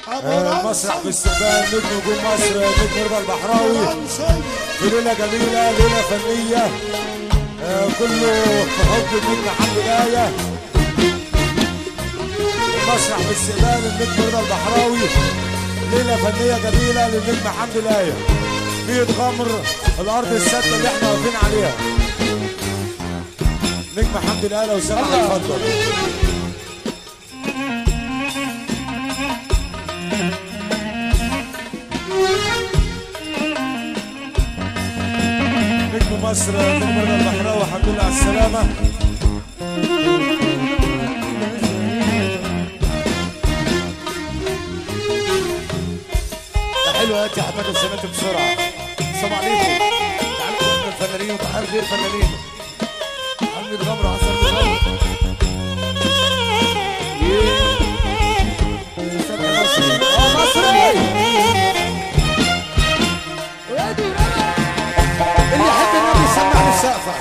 مسرح باستقبال نجم نجوم مصر نجم رضا البحراوي في ليله جميله، ليله فنيه كله في حب النجم حمد الايه. مسرح باستقبال النجم رضا البحراوي، ليله فنيه جميله للنجم حمد الايه. بيت غمر الارض السادة اللي احنا واقفين عليها. نجم حمد الايه لو سمحت اتفضل. نجم مصر نجم رضا البحراوي الحمد لله على السلامه. حلوة يا احمد وسنتي بسرعه. السلام عليكم. تعالوا الفنانين وتعالوا غير فنانين. حمد غمر وحسن غمر. مصري. اللي يحب النبي يسمع السقفه.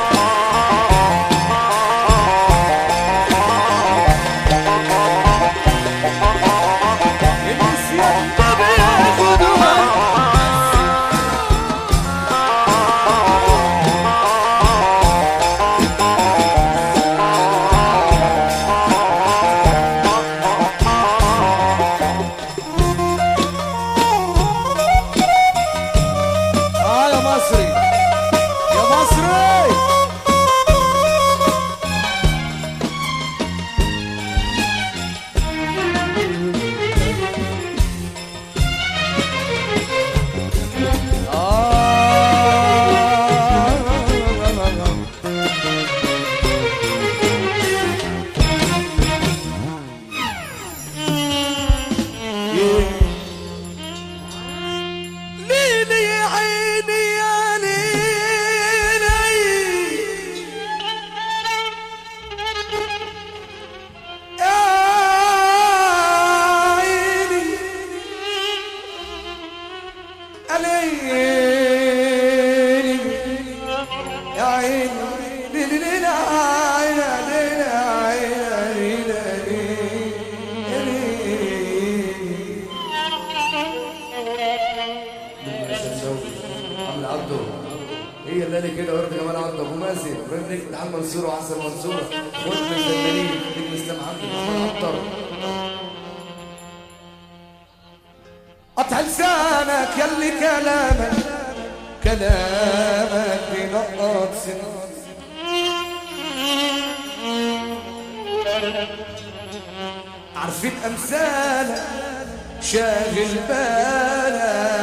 هي الليله كده ورد جمال عبد ابو مازن ابراهيم نجم محمد منصور وحسن منصور وابن الفنانين نجم اسلام عبد محمد عطر. قطع لسانك يلي كلامك بنقط سن عارفين امثالك شاغل بالك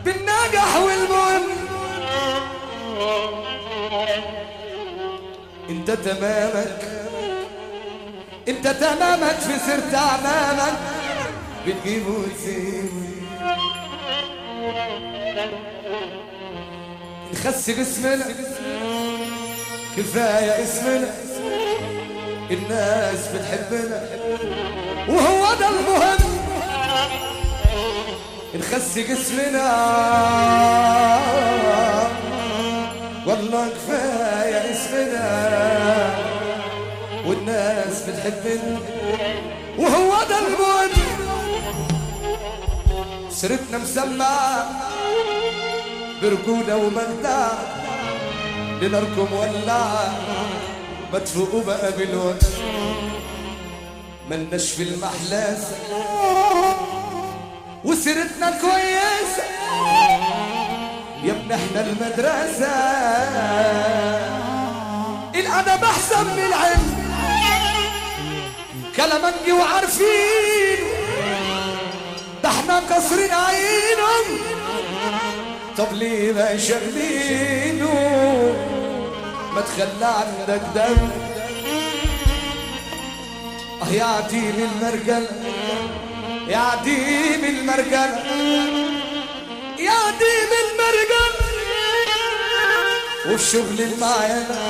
بالنجاح والمهم. انت تمامك في سرت اعمامك بتجيب وتسيب. نخس جسمنا كفايه اسمنا الناس بتحبنا وهو ده المهم. نخس جسمنا والله كفايه اسمنا والناس بتحبنا وهو ده المهم. سيرتنا مسمعه برجوله ومجدع لناركم ولعه ما تفوقوا بقى بالوقت. ملناش في المحلاسه وسيرتنا كويسه يا ابن احنا المدرسه. الادب احسن من العلم كلامنجي وعارفين ده احنا مكسرين عينهم. طب ليه ما شاغلينه ما تخلى عندك دم. يا عديم المرجل يا عديم المرجل يا عديم المرجل والشغل المعانا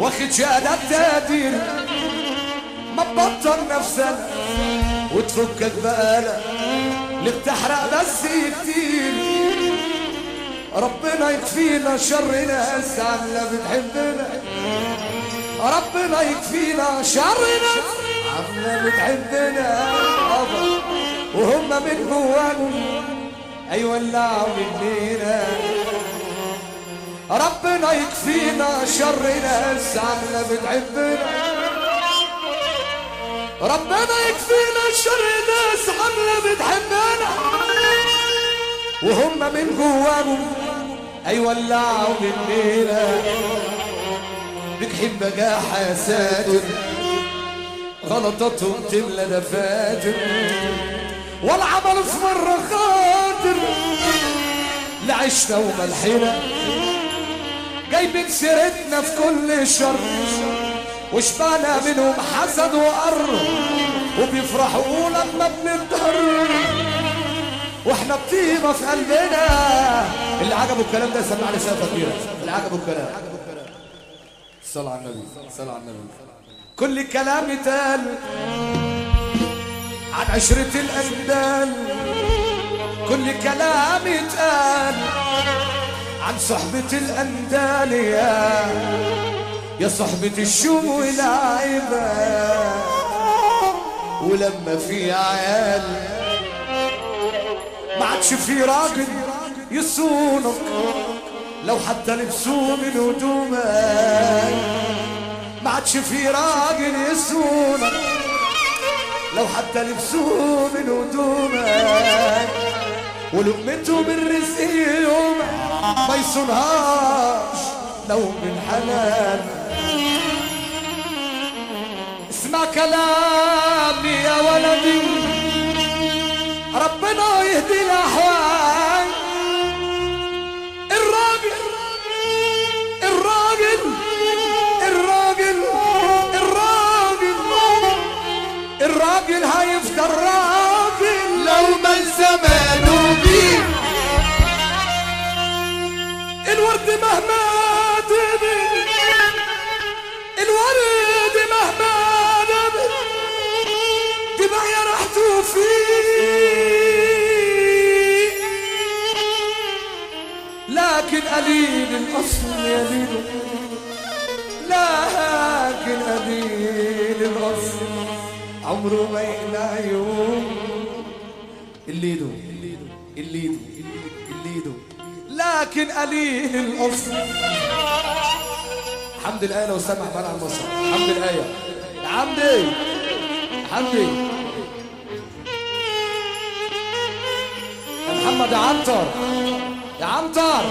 واخد شهادات تقدير. ما تبطل نفسك وتفكك بقالك اللي بتحرق بس كتير. ربنا يكفينا شر ناس عامله بتحبنا. ربنا يكفينا شر ناس عامله بتحبنا. وهم من جواهم هيولعوا مننا. ربنا يكفينا شر ناس عنا بتحبنا. ربنا يكفينا شر ناس عنا بتحبنا. وهم من جواهم هيولعوا مننا. بتحب بجاحة يا ساتر غلطتهم تملى دفاتر والعمل في مرة خاطر لعشنا وملحنا. جايبين سيرتنا في كل شر وشبعنا منهم حسد وقر وبيفرحوا لما بننضر واحنا بطيبة في قلبنا. اللي عجبه الكلام ده سمع لي سقفة كبيرة. اللي عجبه الكلام صلى على النبي صلى على النبي. كل كلام يتقال عن عشرة الأندال. كل كلام يتقال عن صحبة الأندال يا صحبة الشوم والعيبة. ولما في عيال ما عادش في راجل يصونك لو حتى لبسوه من هدومك. ما عادش في راجل يصونك لو حتى لبسوه من هدومك. ولقمته من رزق يومك ما يصونهاش لو من حلال. اسمع كلامي يا ولدي ربنا يهدي الأحوال. الراجل الراجل الراجل الراجل الراجل هيفضل راجل لو ما زمانه بيه. الورد مهما دبل الورد مهما دبل تبقى يا ريحته فيه. لكن قليل الأصل يليله. لكن قليل الأصل عمره ما يقلع يوم. اللي يدو اللي يدو اللي يدو. لكن قليل الأصل. حمد الآية لو سمح بقى على المسرح. حمد الآية يا حمدي يا حمدي يا محمد يا عنتر يا عنتر.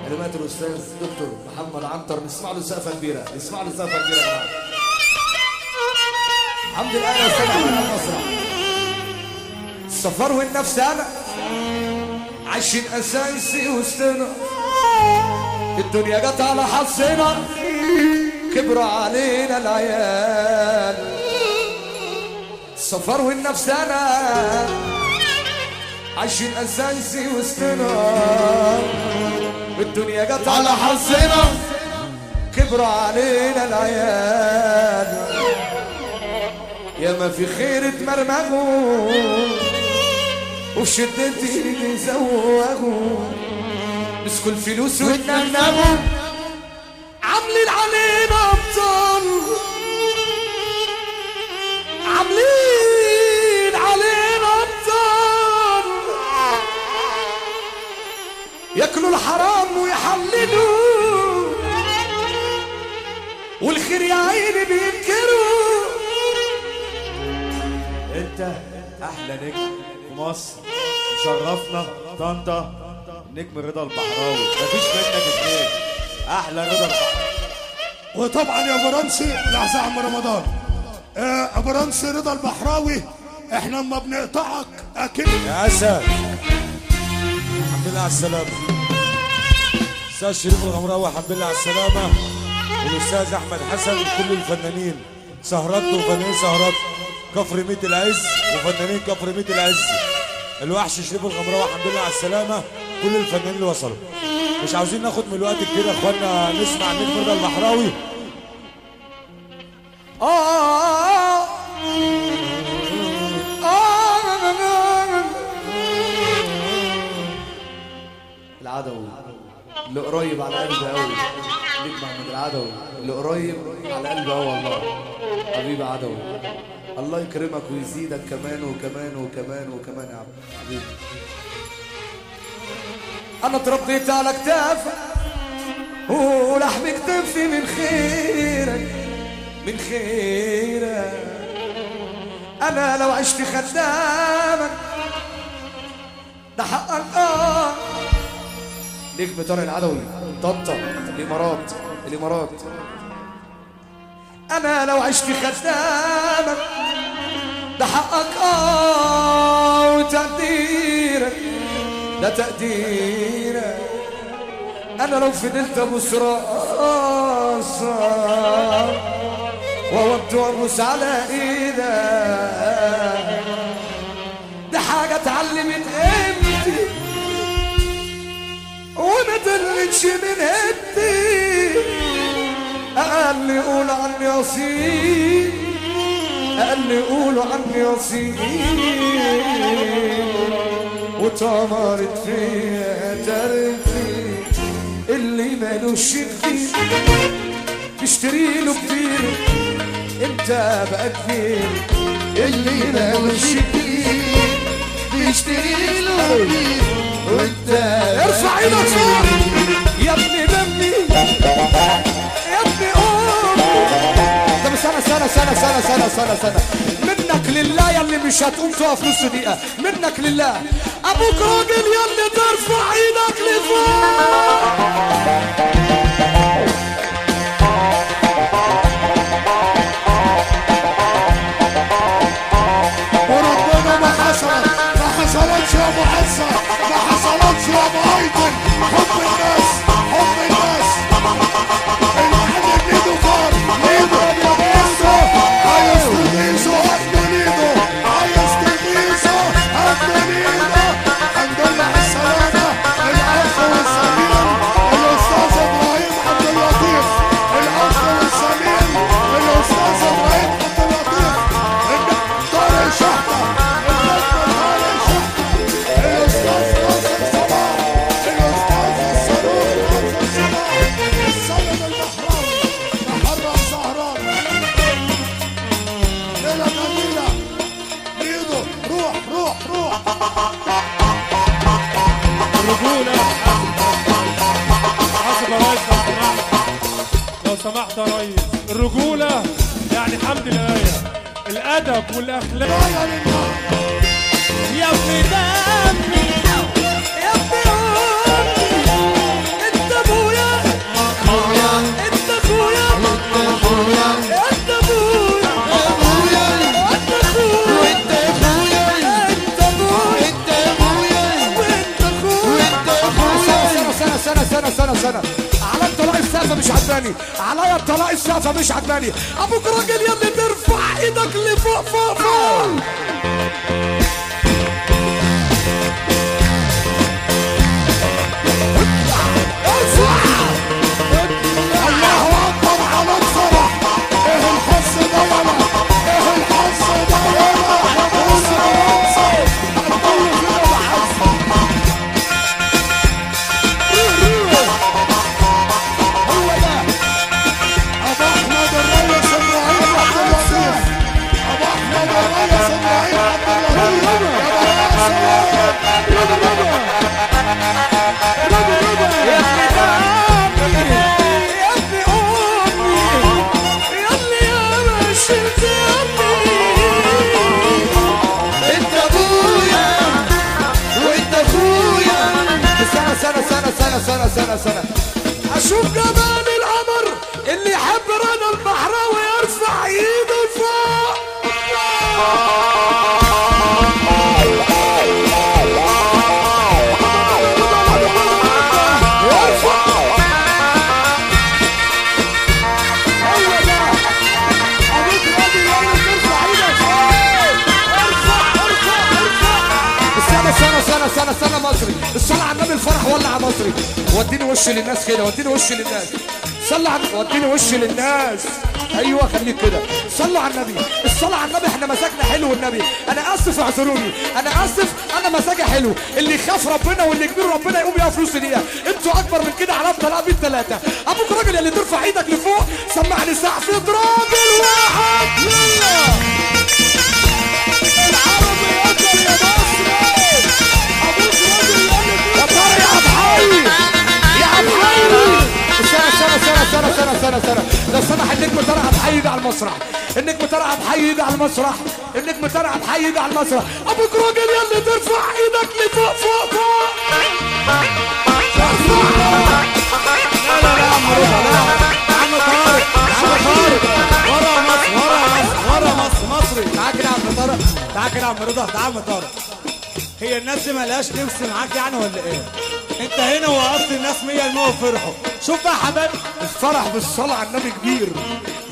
كلمات الأستاذ دكتور محمد عنتر. نسمع له سقفة كبيرة. نسمع له سقفة كبيرة يا جماعة. حمد الآية لو سمح بقى على المسرح. السفر والنفس أنا عايشين أساسي وسطنا. الدنيا جت على حظنا كبروا علينا العيال. السفر والنفس أنا عايشين أساسي وسطنا. الدنيا جت على حظنا كبروا علينا العيال. يا ما في خير اتمرمغوا وفي شدتي يزوغوا. مسكوا الفلوس واتنغنغوا عاملين علينا ابطال. عاملين علينا ابطال. ياكلوا الحرام ويحللوا والخير يا عيني بينكروا. انت احلى نجم في مصر. شرفنا طنطا نجم رضا البحراوي. مفيش منك اتنين. احلى رضا البحراوي. وطبعا يا برنسي لحظة عم رمضان. برنسي رضا البحراوي احنا اما بنقطعك اكيد. يا اسد الحمد لله على السلامة. استاذ شريف الغمراوي الحمد لله على السلامة. والاستاذ احمد حسن وكل الفنانين سهرات وفنانين سهرات كفر ميت العز وفنانين كفر ميت العز. الوحش شريف الغمراوي الحمد لله على السلامة. كل الفنانين اللي وصلوا. مش عاوزين ناخد من الوقت كتير يا اخوانا. نسمع نجم رضا البحراوي. العدوي اللي قريب على قلبي قوي. ليك محمد العدوي اللي قريب على قلبي قوي والله. حبيبي عدوي، الله يكرمك ويزيدك كمان وكمان وكمان وكمان يا عم حبيبي. انا اتربيت على كتافك ولحم كتفي من خيرك من خيرك. انا لو عشت خدامك ده حقك نجم طارق العدوي طنطا الامارات. انا لو عشت خدامك ده حقك وتقديرك ده تقديرك. انا لو فضلت ابوس راسك ووضت وابوس على ايدك ده حاجه اتعلمت قيمتي وما تقلش من هدي. اقل يقول عني اصيل اقل يقولوا عني اصيل وطمرت فيها تركي اللي مالوش كتير تشتري له كتير انت بقى كتير. اللي مالوش كتير تشتري له كتير وانت ارفع ايدك فوق يا ابني دمي يا ابني قوم. طب سنة منك لله يا اللي مش هتقوم تقف نص دقيقة منك لله. ابوك راجل يا اللي ترفع ايدك لفوق. وربنا ما حصلتش يا ابو حسن، ما حصلتش يا ابو ايضا. حب الناس الواحد ايده فار ايده عايز تغيظه هاتله ايده عايز تغيظه هاتله ايده. الحمد لله على السلامة الاخ والسمين الاستاذ ابراهيم عبد اللطيف. الاخ والسمين الاستاذ ابراهيم عبد اللطيف. طارق شحتة النجم طارق شحتة الاستاذ ناصر صباح الاستاذ الصاروخ ناصر صباح السيد البحراوي محرم سهران ليلة جميلة بإيده. روح الرجولة حسب يا ريس لو سمحت يا ريس. الرجولة يعني حمد الآية الأدب والأخلاق. يا ابني دمي يا ابني انت ابويا انت اخويا انت ابويا انت اخويا انت اخويا انت ابويا انت ابويا انت ابويا وانت اخويا وانت اخويا. سنة على الطلاق السقفة مش عجباني عليا الطلاق السقفة مش عجباني. ابوك راجل يا اللي ترفع ايدك لفوق فوق فوق. الله اكبر على الفرح. ايه الحس ده ولا ايه الحس ده ولا حس راسك هتقول كده بحس. هو ده ابو احمد الريس ابراهيم عبد اللطيف. ابو احمد الريس ابراهيم عبد اللطيف. سنة اشوف جمال القمر اللي يحب رضا البحراوي يرفع ايده فوق. سنة مصري. الصلاة على النبي الفرح ولع مصري. وديني وش للناس كده وديني وش للناس. صلى على وديني وش للناس. ايوه خليك كده. صلوا على النبي. الصلاة على النبي احنا مسكنا حلو النبي. انا اسف اعذروني، انا اسف، انا مزاجي حلو. اللي يخاف ربنا واللي كبير ربنا يقوم يقف فلوس دقيقه. انتوا اكبر من كده على الطلاق بالثلاثه. ابوك راجل اللي ترفع ايدك لفوق سمعني سقف راجل واحد. يلا العربي يقدر يا مصر. ابوك راجل يا طارق يا بحي يا بحي. سنة لو سمح النجم طارق بحي يجي على المسرح. النجم طارق بحي يجي على المسرح. النجم طارق بحي يجي على المسرح. ابوك راجل يا اللي ترفع ايدك لفوق فوق فوق. لا يا عم رضا، لا يا عم طارق، يا عم طارق ورا مصر، ورا مصر، مصري. تعال كده يا عم طارق، تعال كده يا عم رضا، تعال يا عم طارق. هي الناس دي مالهاش نفس معاك يعني ولا ايه؟ انت هنا وقفت الناس 100% وفرحوا. شوف بقى يا حبايبي، الفرح بالصلاة على النبي كبير.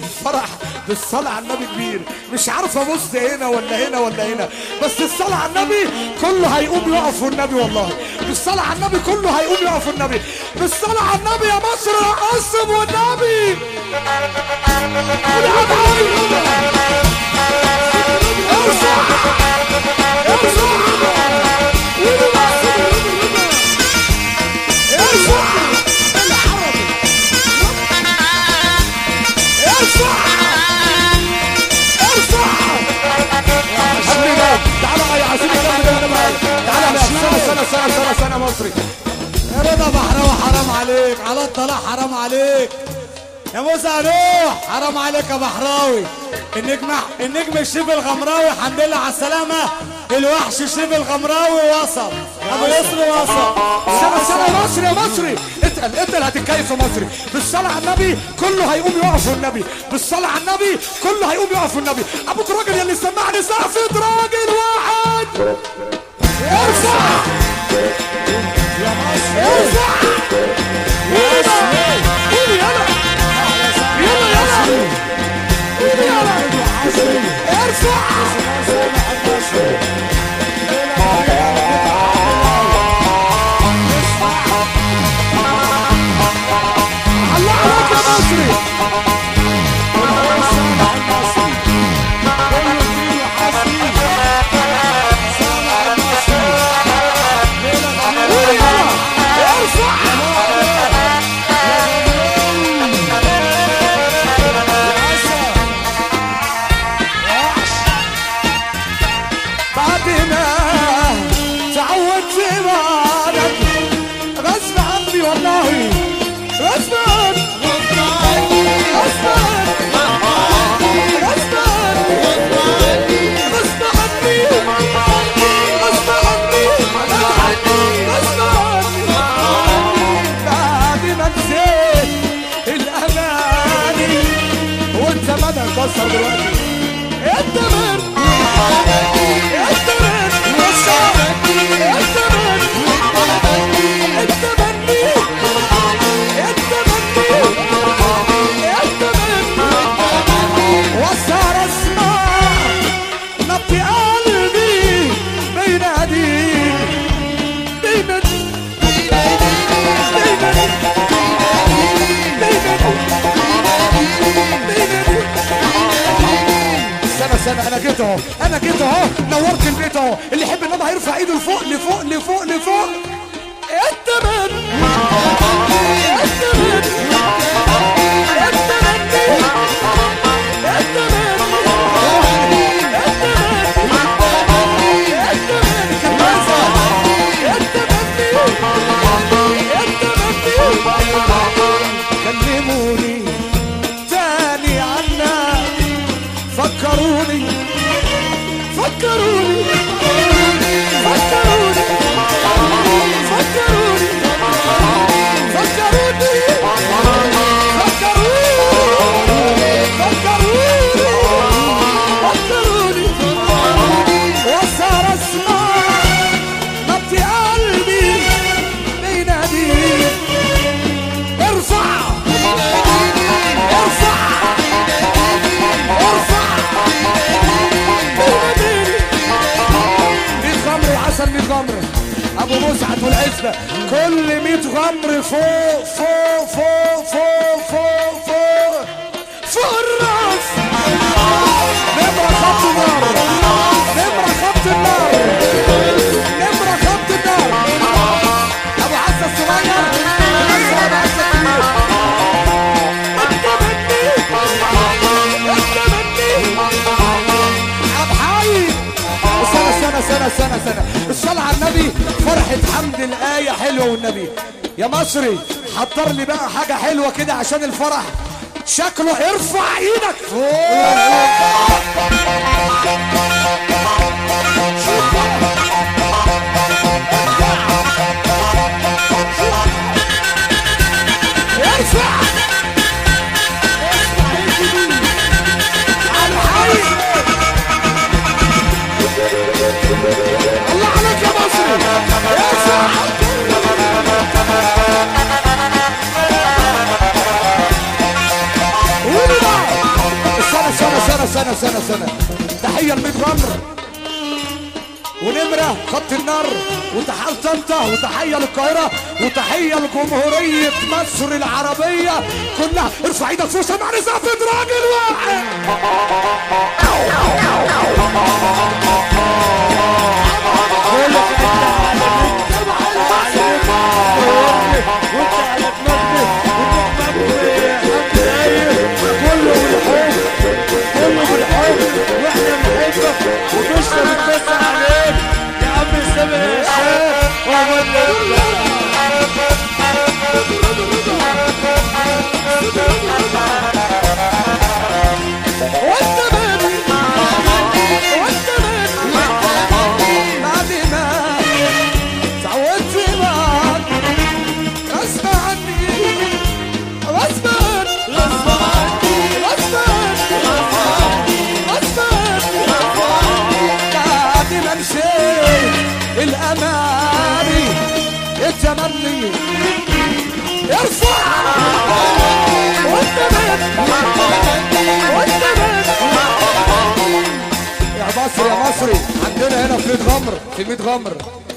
الفرح بالصلاة على النبي كبير. مش عارف ابص هنا ولا هنا ولا هنا، بس الصلاة على النبي كله هيقوم يقف والنبي. والله بالصلاة على النبي كله هيقوم يقف والنبي. بالصلاة على النبي يا مصر اقسم والنبي. سنة مصري يا رضا بحراوي حرام عليك، على الطلاق حرام عليك يا موسى روح، حرام عليك يا بحراوي. النجم الشيف الغمراوي الحمد لله على السلامة. الوحش الشيف الغمراوي وصل، ابو يسري وصل. سنة مصري يا مصري. اتقل هتتكيف يا مصري. بالصلاة على النبي كله هيقوم يقف والنبي. بالصلاة على النبي كله هيقوم يقف والنبي. ابوك راجل يا اللي سمعني سقفة راجل واحد. ارفع يا مصر ارفع. قولي يلا قولي يلا ارفع. الله عليك يا مصري. كسر دلوقتي التمر التمر وصار اسمع نبض قلبي بينادي سنة انا جيت اهو نورت البيت اهو. اللي يحب النبي هيرفع ايده لفوق لفوق لفوق لفوق. التمن كلموني تاني عنك، فكروني فكروني فكروني فكروني فكروني فكروني وصار اسمع نبض قلبي بينادي. ارفع ارفع ارفع. حسن 100 غمر ابو مسعد والعزبه كل 100 غمر فوق فوق فوق فوق فوق فوق فوق الراس. نبره خط نار سنة الصلاة على النبي، فرحة حمد الآية حلوة والنبي. يا مصري حضر لي بقى حاجة حلوة كده عشان الفرح شكله. ارفع ايدك ارفع الله عليك يا مصري. ارفع سنة تحية لميت غمر ونمرة خط النار، وتحية طنطا، وتحية للقاهرة، وتحية لجمهورية مصر العربية كلها. ارفع ايدك فوق سمعني زفت راجل واحد. الأماني التمني ارفع يا مصري يا مصري. عندنا هنا في ميت غمر، في ميت غمر.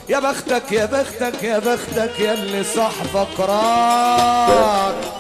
يا بختك يا بختك يا بختك يا اللي صاحبك راك